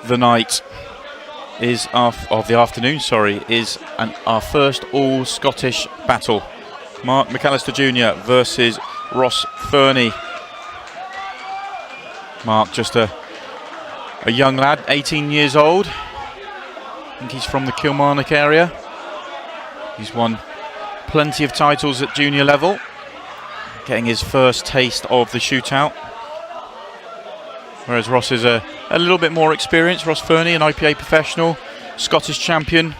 the night is of the afternoon, sorry, is our first all-Scottish battle. Mark McAllister Jr. versus Ross Fernie. Mark, just a young lad, 18 years old. I think he's from the Kilmarnock area. He's won plenty of titles at junior level, getting his first taste of the shootout. Whereas Ross is a little bit more experienced. Ross Fernie, an IPA professional, Scottish champion,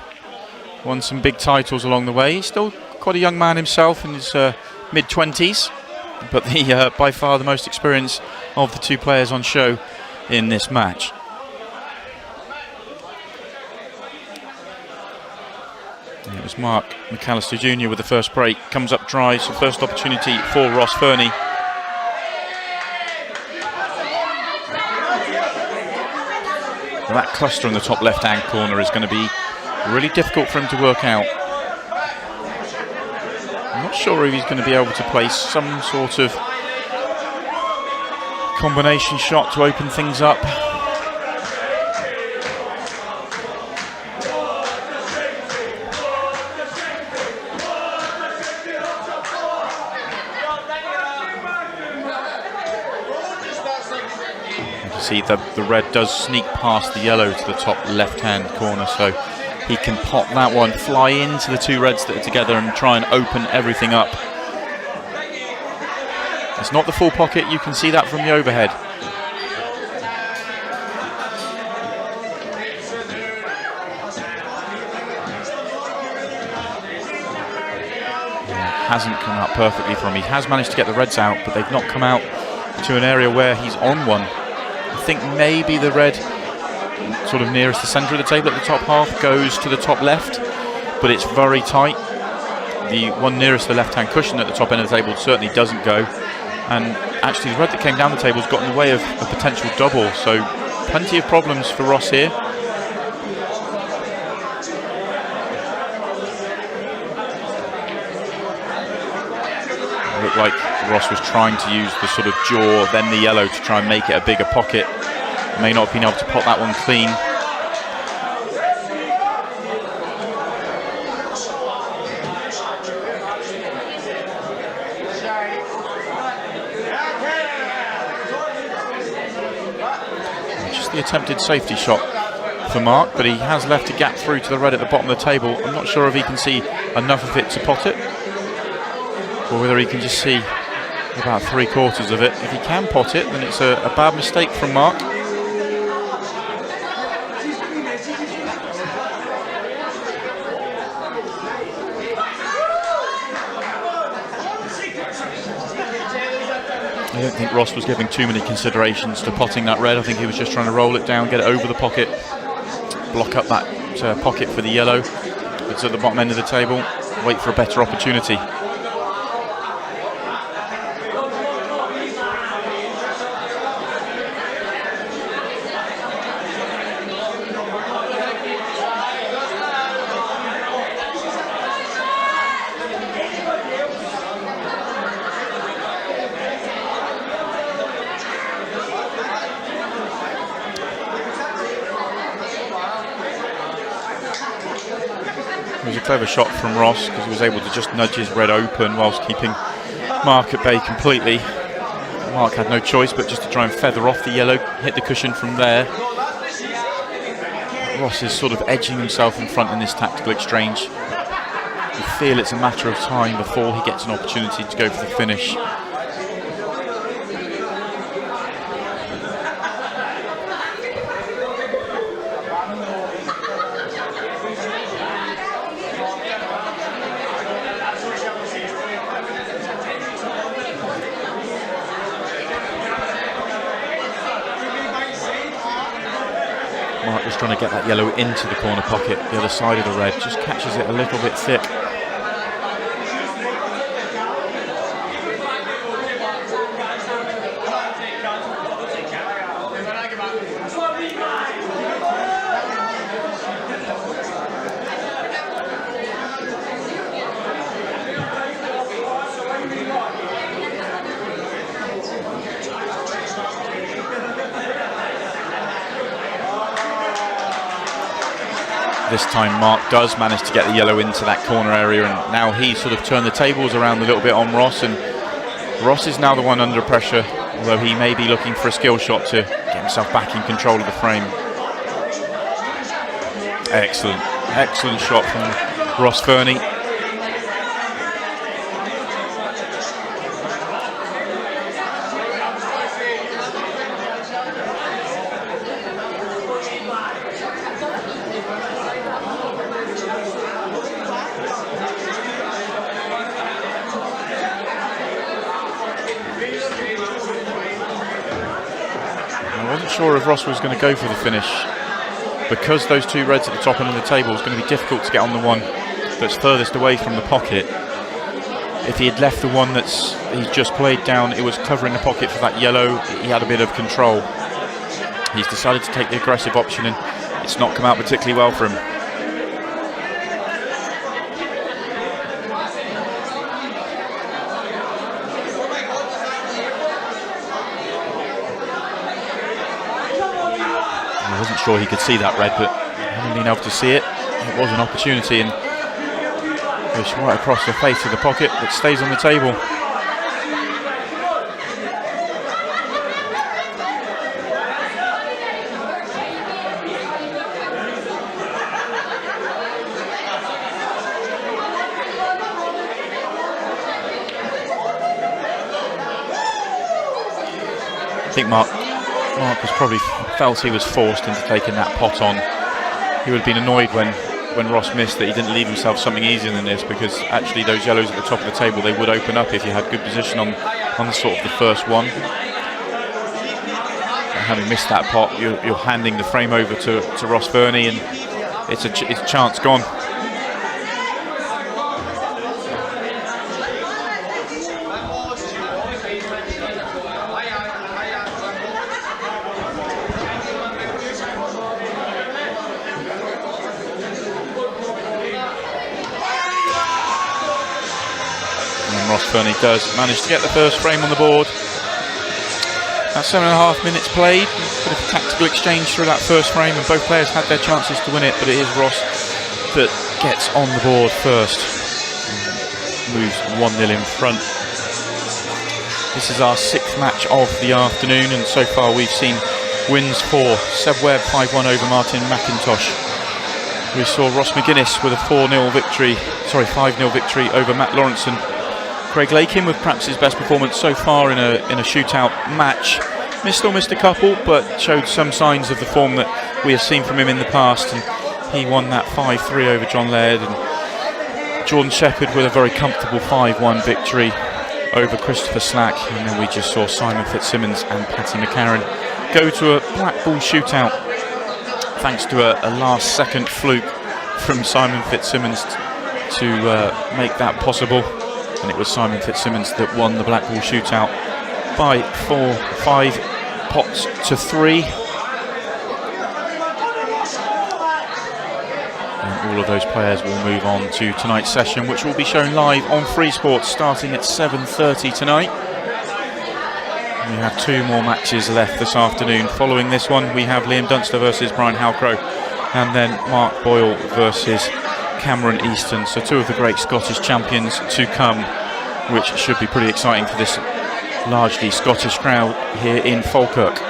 won some big titles along the way. He's still quite a young man himself in his mid-20s, but by far the most experienced of the two players on show in this match. And it was Mark McAllister Jr. with the first break. Comes up dry, so first opportunity for Ross Fernie. That cluster in the top left-hand corner is going to be really difficult for him to work out. I'm not sure if he's going to be able to place some sort of combination shot to open things up. See the red does sneak past the yellow to the top left-hand corner, so he can pop that one, fly into the two reds that are together and try and open everything up. It's not the full pocket, you can see that from the overhead. It hasn't come out perfectly for him. He has managed to get the reds out, but they've not come out to an area where he's on one. I think maybe the red sort of nearest the centre of the table at the top half goes to the top left, but it's very tight. The one nearest the left-hand cushion at the top end of the table certainly doesn't go, and actually the red that came down the table has got in the way of a potential double, so plenty of problems for Ross here. It looked like Ross was trying to use the sort of jaw, then the yellow to try and make it a bigger pocket. May not have been able to pop that one clean. Just the attempted safety shot for Mark, but he has left a gap through to the red at the bottom of the table. I'm not sure if he can see enough of it to pot it, or whether he can just see about 3/4 of it. If he can pot it, then it's a bad mistake from Mark. I don't think Ross was giving too many considerations to potting that red. I think he was just trying to roll it down, get it over the pocket, block up that pocket for the yellow. It's at the bottom end of the table, wait for a better opportunity. It was a clever shot from Ross because he was able to just nudge his red open whilst keeping Mark at bay completely. Mark had no choice but just to try and feather off the yellow, hit the cushion from there. Ross is sort of edging himself in front in this tactical exchange. You feel it's a matter of time before he gets an opportunity to go for the finish. Mark was trying to get that yellow into the corner pocket, the other side of the red, just catches it a little bit thick. this time Mark does manage to get the yellow into that corner area, and now he's sort of turned the tables around a little bit on Ross, and Ross is now the one under pressure, although he may be looking for a skill shot to get himself back in control of the frame. Excellent shot from Ross Fernie. I wasn't sure if Ross was going to go for the finish, because those two reds at the top end of the table is going to be difficult to get on the one that's furthest away from the pocket. If he had left the one that's he's just played down, it was covering the pocket for that yellow, he had a bit of control. He's decided to take the aggressive option, and it's not come out particularly well for him. I wasn't sure he could see that red, but having been able to see it, it was an opportunity, and goes right across the face of the pocket, but stays on the table. I think Mark was probably felt he was forced into taking that pot on. He would have been annoyed when Ross missed that he didn't leave himself something easier than this, because actually those yellows at the top of the table, they would open up if you had good position on the sort of the first one. And having missed that pot, you're handing the frame over to Ross Fernie, and it's a chance gone. Ross Fernie does manage to get the first frame on the board. That's 7.5 minutes played. Bit of a tactical exchange through that first frame, and both players had their chances to win it, but it is Ross that gets on the board first. Moves 1-0 in front. This is our 6th match of the afternoon, and so far we've seen wins for Seb Webb 5-1 over Martin McIntosh. We saw Ross McGuinness with a 5-0 victory over Matt Lawrenson. Craig Lakin with perhaps his best performance so far in a shootout match. Still missed a couple, but showed some signs of the form that we have seen from him in the past, and he won that 5-3 over John Laird. And Jordan Shepherd with a very comfortable 5-1 victory over Christopher Slack. And then we just saw Simon Fitzsimmons and Patty McCarron go to a black ball shootout thanks to a last second fluke from Simon Fitzsimmons to make that possible. And it was Simon Fitzsimmons that won the black ball shootout by 5 pots to 3. And all of those players will move on to tonight's session, which will be shown live on Free Sports starting at 7:30 tonight. We have 2 more matches left this afternoon. Following this one, we have Liam Dunster versus Brian Halcrow, and then Mark Boyle versus Cameron Easton. So 2 of the great Scottish champions to come, which should be pretty exciting for this largely Scottish crowd here in Falkirk.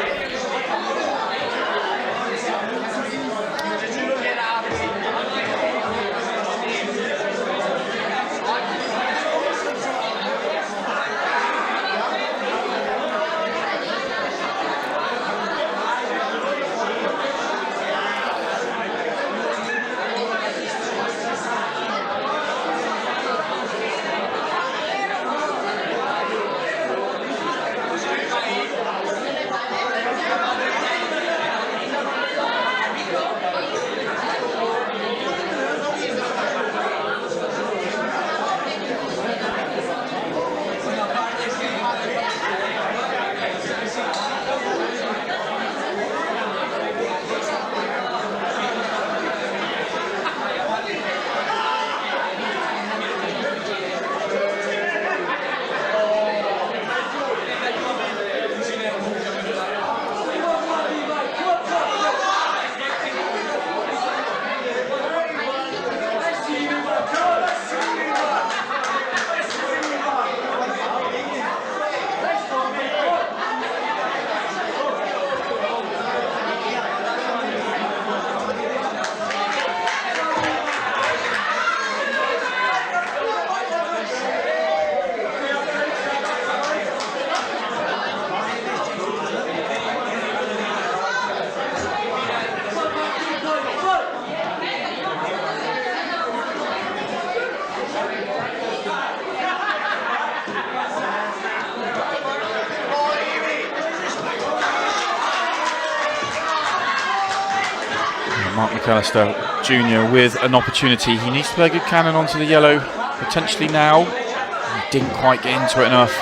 Mark McAllister Jr. with an opportunity. He needs to play a good cannon onto the yellow, potentially now. He didn't quite get into it enough.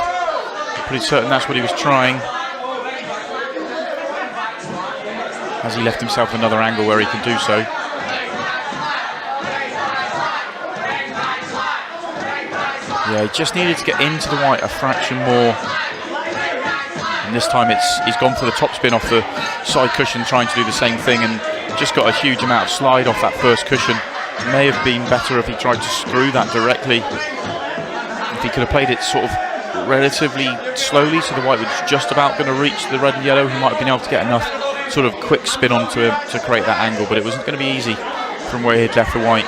Pretty certain that's what he was trying. Has he left himself another angle where he can do so? Yeah, he just needed to get into the white a fraction more. And this time he's gone for the top spin off the side cushion, trying to do the same thing, and just got a huge amount of slide off that first cushion. It may have been better if he tried to screw that directly. If he could have played it sort of relatively slowly, so the white was just about going to reach the red and yellow, he might have been able to get enough sort of quick spin onto him to create that angle, but it wasn't going to be easy from where he'd left the white.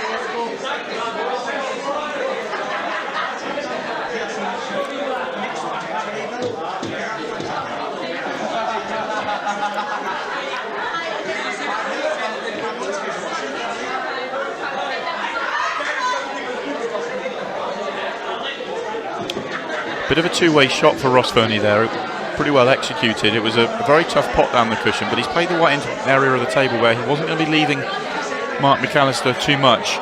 Bit of a two-way shot for Ross Fernie there, pretty well executed. It was a very tough pot down the cushion, but he's played the white into an area of the table where he wasn't going to be leaving Mark McAllister too much.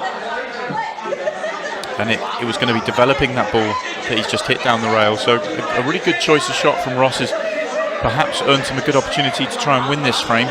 And it was going to be developing that ball that he's just hit down the rail. So a really good choice of shot from Ross has perhaps earned him a good opportunity to try and win this frame.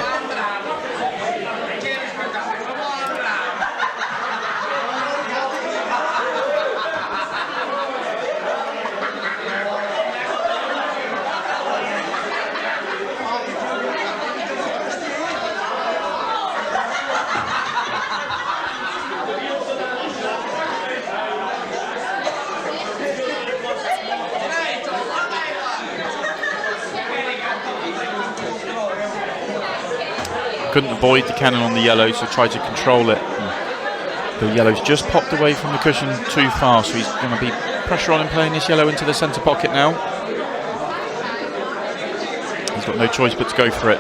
Couldn't avoid the cannon on the yellow, so tried to control it. The yellow's just popped away from the cushion too far, so he's going to be pressure on him playing this yellow into the centre pocket now. He's got no choice but to go for it.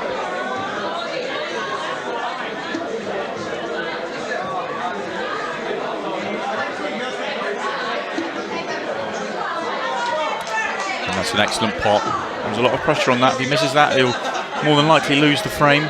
And that's an excellent pot. There's a lot of pressure on that. If he misses that, he'll more than likely lose the frame.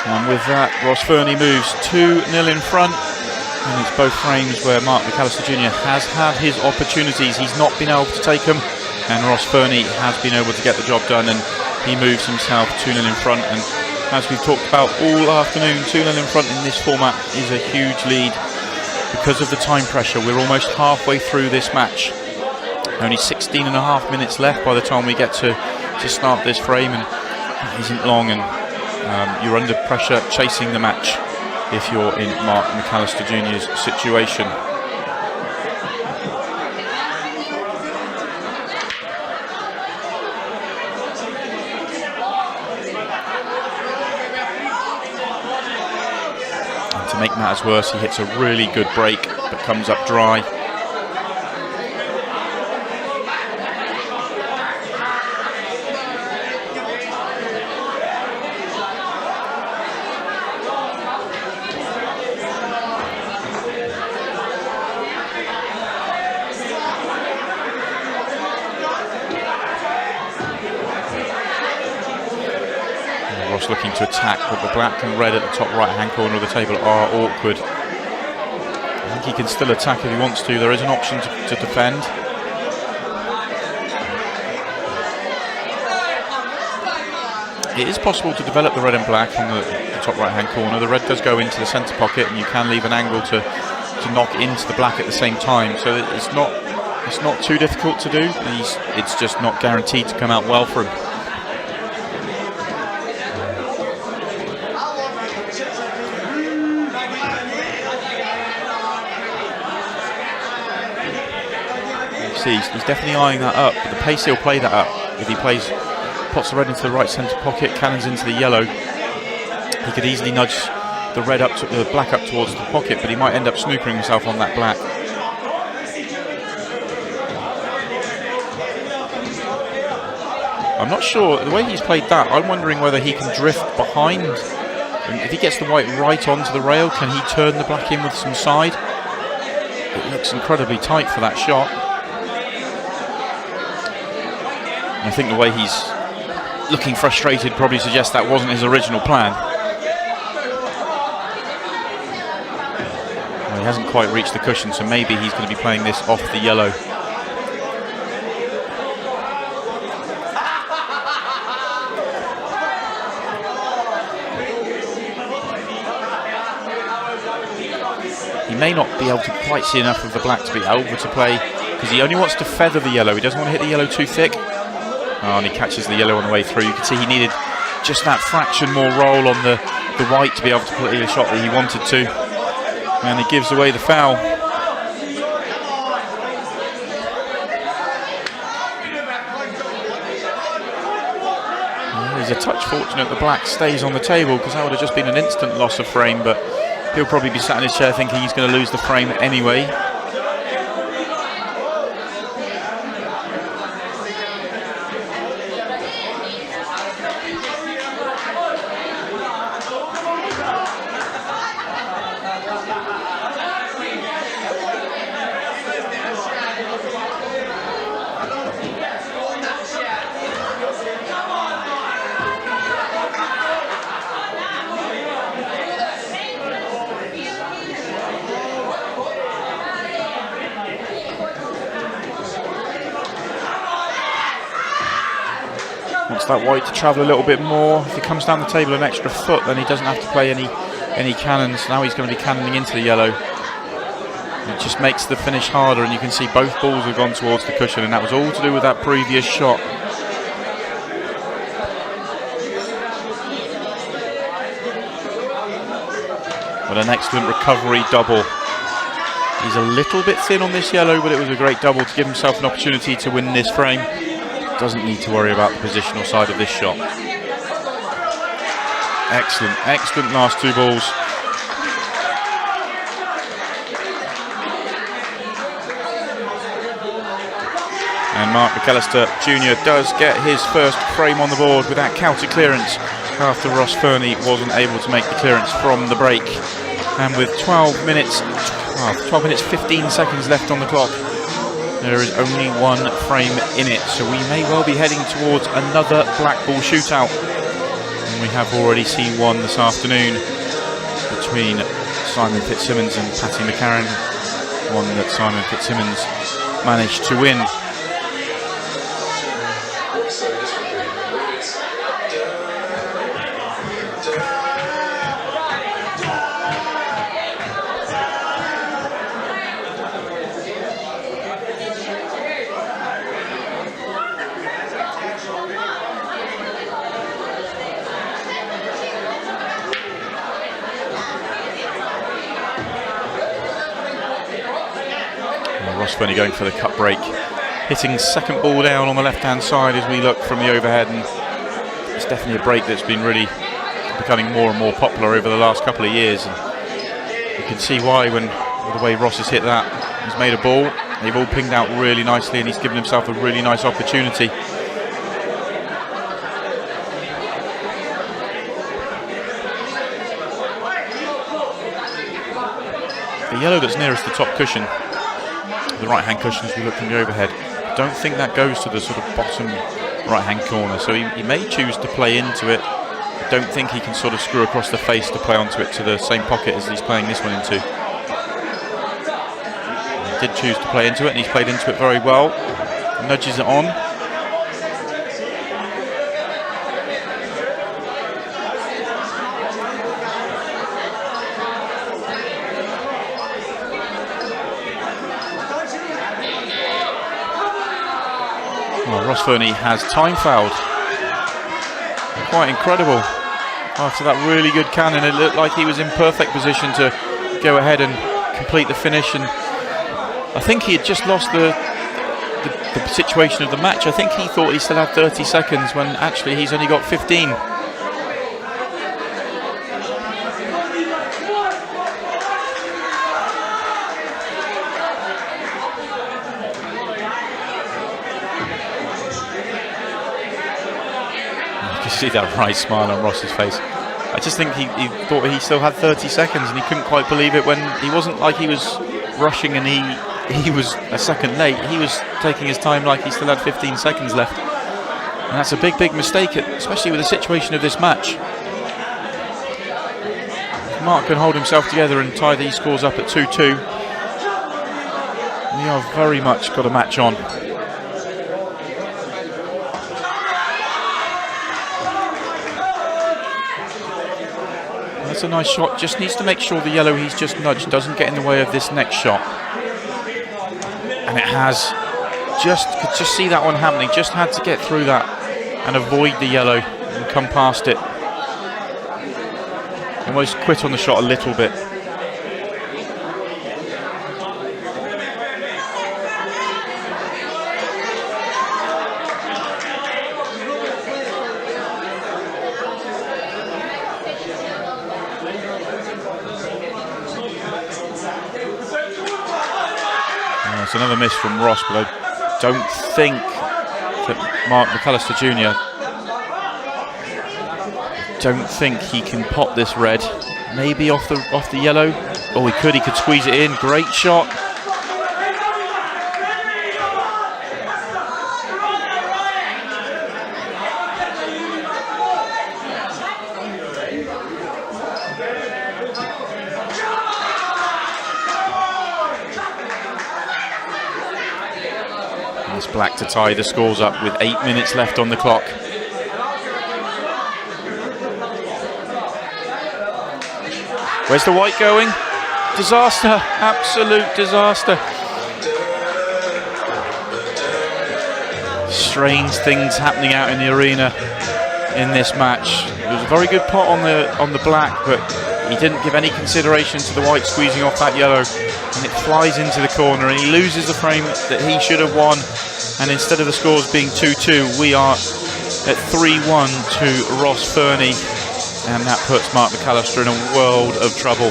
And with that, Ross Fernie moves 2-0 in front, and it's both frames where Mark McAllister Jr. has had his opportunities. He's not been able to take them, and Ross Fernie has been able to get the job done, and he moves himself 2-0 in front. And as we've talked about all afternoon, 2-0 in front in this format is a huge lead because of the time pressure. We're almost halfway through this match. Only 16 and a half minutes left by the time we get to start this frame, and it isn't long, and you're under pressure chasing the match if you're in Mark McAllister Jr.'s situation. And to make matters worse, he hits a really good break but comes up dry. Looking to attack, but the black and red at the top right hand corner of the table are awkward. I think he can still attack if he wants to. There is an option to defend. It is possible to develop the red and black on the top right hand corner. The red does go into the centre pocket, and you can leave an angle to knock into the black at the same time, so it's not too difficult to do. It's just not guaranteed to come out well for him. He's definitely eyeing that up, but the pace he'll play that up. If he pots the red into the right centre pocket, cannons into the yellow, he could easily nudge the red up to the black up towards the pocket, but he might end up snookering himself on that black. I'm not sure, the way he's played that, I'm wondering whether he can drift behind. If he gets the white right onto the rail, can he turn the black in with some side? It looks incredibly tight for that shot. And I think the way he's looking frustrated probably suggests that wasn't his original plan. Well, he hasn't quite reached the cushion, so maybe he's going to be playing this off the yellow. He may not be able to quite see enough of the black to be over to play, because he only wants to feather the yellow. He doesn't want to hit the yellow too thick. Oh, and he catches the yellow on the way through. You can see he needed just that fraction more roll on the white to be able to play the shot that he wanted to. And he gives away the foul. He's a touch fortunate the black stays on the table, because that would have just been an instant loss of frame, but he'll probably be sat in his chair thinking he's going to lose the frame anyway. Wants that white to travel a little bit more. If he comes down the table an extra foot, then he doesn't have to play any cannons. Now he's going to be cannoning into the yellow. It just makes the finish harder, and you can see both balls have gone towards the cushion, and that was all to do with that previous shot. But an excellent recovery double. He's a little bit thin on this yellow, but it was a great double to give himself an opportunity to win this frame. Doesn't need to worry about the positional side of this shot. Excellent, excellent last two balls. And McAllister Jnr does get his first frame on the board with that counter clearance after Fernie wasn't able to make the clearance from the break. And with 12 minutes 15 seconds left on the clock, there is only one frame in it, so we may well be heading towards another black ball shootout. And we have already seen one this afternoon between Simon Fitzsimmons and Patty McCarron, one that Simon Fitzsimmons managed to win. Fernie going for the cut break, hitting second ball down on the left hand side as we look from the overhead, and it's definitely a break that's been really becoming more and more popular over the last couple of years, and you can see why when the way Ross has hit that. He's made a ball, they've all pinged out really nicely, and he's given himself a really nice opportunity. The yellow that's nearest the top cushion, the right hand cushion as we look from the overhead, I don't think that goes to the sort of bottom right hand corner, so he may choose to play into it. I don't think he can sort of screw across the face to play onto it to the same pocket as he's playing this one into. He did choose to play into it, and he's played into it very well. Nudges it on. Well, Fernie has time fouled. Quite incredible. After that really good cannon, it looked like he was in perfect position to go ahead and complete the finish, and I think he had just lost the situation of the match. I think he thought he still had 30 seconds when actually he's only got 15. see that right smile on Ross's face. I just think he thought he still had 30 seconds and he couldn't quite believe it when he wasn't like he was rushing and he was a second late. He was taking his time like he still had 15 seconds left. And that's a big mistake, especially with the situation of this match. If Mark can hold himself together and tie these scores up at 2-2, we have very much got a match on. That's a nice shot. Just needs to make sure the yellow he's just nudged doesn't get in the way of this next shot. And it has. Could just see that one happening. Just had to get through that and avoid the yellow and come past it. Almost quit on the shot a little bit. It's another miss from Ross, but I don't think that McAllister Jnr. don't think he can pop this red. Maybe off the yellow. Oh, he could squeeze it in. Great shot. It's black to tie the scores up with 8 minutes left on the clock. Where's the white going? Disaster, absolute disaster. Strange things happening out in the arena in this match. It was a very good pot on the black, but he didn't give any consideration to the white squeezing off that yellow, and it flies into the corner and he loses the frame that he should have won. And instead of the scores being 2-2, we are at 3-1 to Ross Fernie, and that puts Mark McAllister in a world of trouble.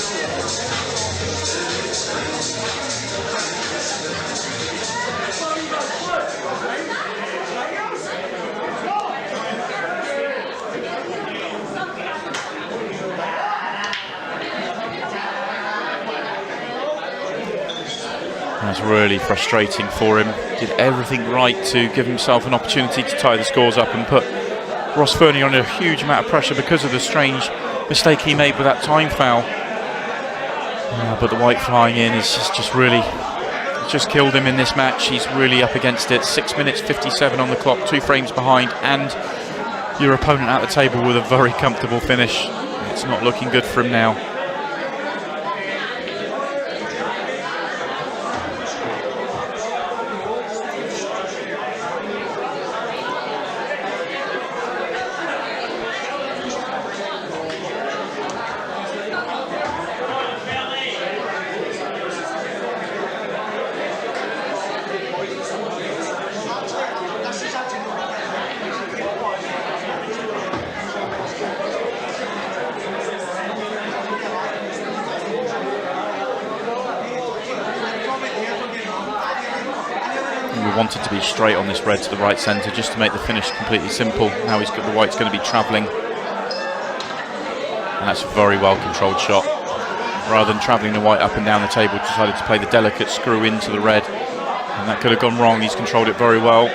That's really frustrating for him. Did everything right to give himself an opportunity to tie the scores up and put Ross Fernie on a huge amount of pressure because of the strange mistake he made with that time foul. But the white flying in is just really just killed him in this match. He's really up against it. 6 minutes 57 on the clock, 2 frames behind, and your opponent at the table with a very comfortable finish. It's not looking good for him now. Wanted to be straight on this red to the right centre just to make the finish completely simple. Now the white's going to be travelling, and that's a very well controlled shot. Rather than travelling the white up and down the table, decided to play the delicate screw into the red, and that could have gone wrong. He's controlled it very well.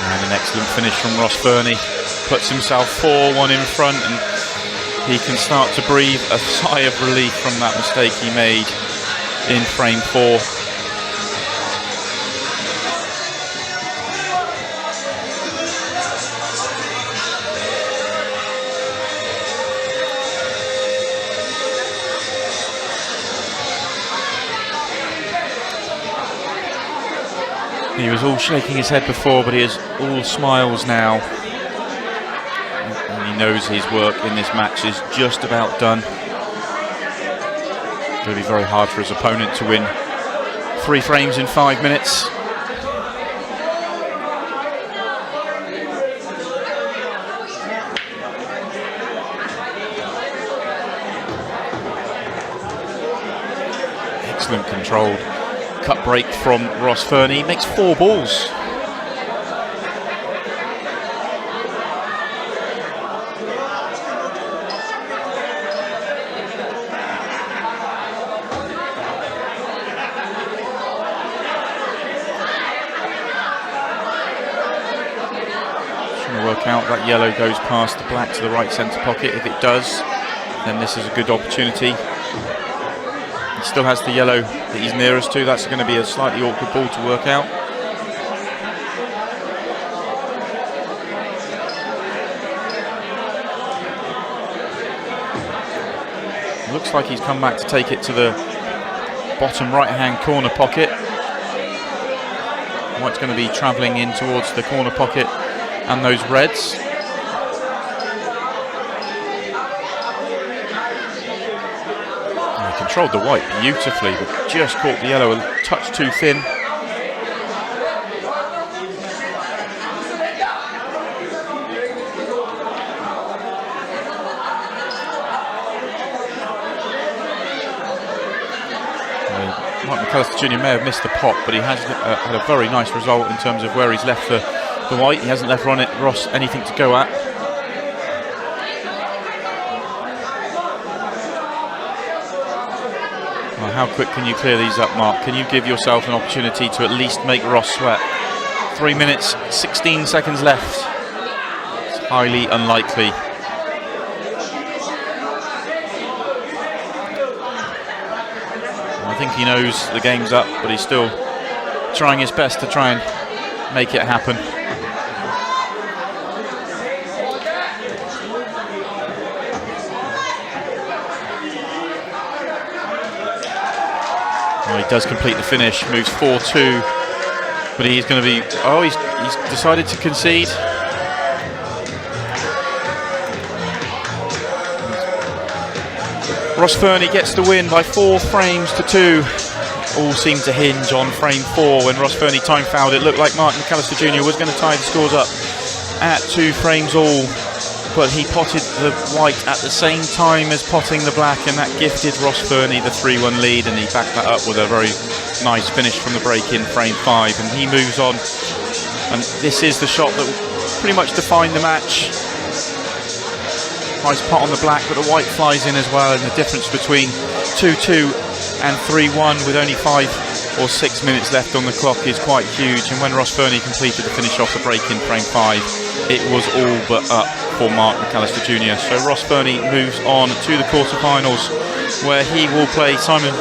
And an excellent finish from Ross Fernie. Puts himself 4-1 in front, and he can start to breathe a sigh of relief from that mistake he made in frame 4. He was all shaking his head before, but he is all smiles now. He knows his work in this match is just about done. It's going to be very hard for his opponent to win 3 frames in 5 minutes. excellent controlled cut break from Ross Fernie. Makes 4 balls. Work out that yellow goes past the black to the right centre pocket. If it does, then this is a good opportunity. He still has the yellow that he's nearest to. That's going to be a slightly awkward ball to work out. Looks like he's come back to take it to the bottom right-hand corner pocket. White's going to be travelling in towards the corner pocket and those reds. And he controlled the white beautifully, but just caught the yellow a touch too thin. McAllister Jr. may have missed the pot, but he has had a very nice result in terms of where he's left the white. He hasn't left Ross anything to go at. Well, how quick can you clear these up, Mark? Can you give yourself an opportunity to at least make Ross sweat? 3 minutes, 16 seconds left. It's highly unlikely. I think he knows the game's up, but he's still trying his best to try and make it happen. Well, he does complete the finish, moves 4-2, but he's going to be... Oh, he's decided to concede. Ross Fernie gets the win by 4 frames to 2. All seemed to hinge on frame 4 when Ross Fernie time fouled. It looked like Mark McAllister Jr. was going to tie the scores up at 2 frames all, but he potted the white at the same time as potting the black, and that gifted Ross Fernie the 3-1 lead, and he backed that up with a very nice finish from the break in frame 5, and he moves on. And this is the shot that pretty much defined the match. Nice pot on the black, but the white flies in as well, and the difference between 2-2 and 3-1 with only 5 or 6 minutes left on the clock is quite huge. And when Ross Fernie completed the finish off the break in frame 5, it was all but up for Mark McAllister Jr. So Ross Fernie moves on to the quarterfinals, where he will play Simon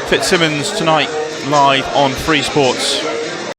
Fitzsimmons tonight live on Free Sports.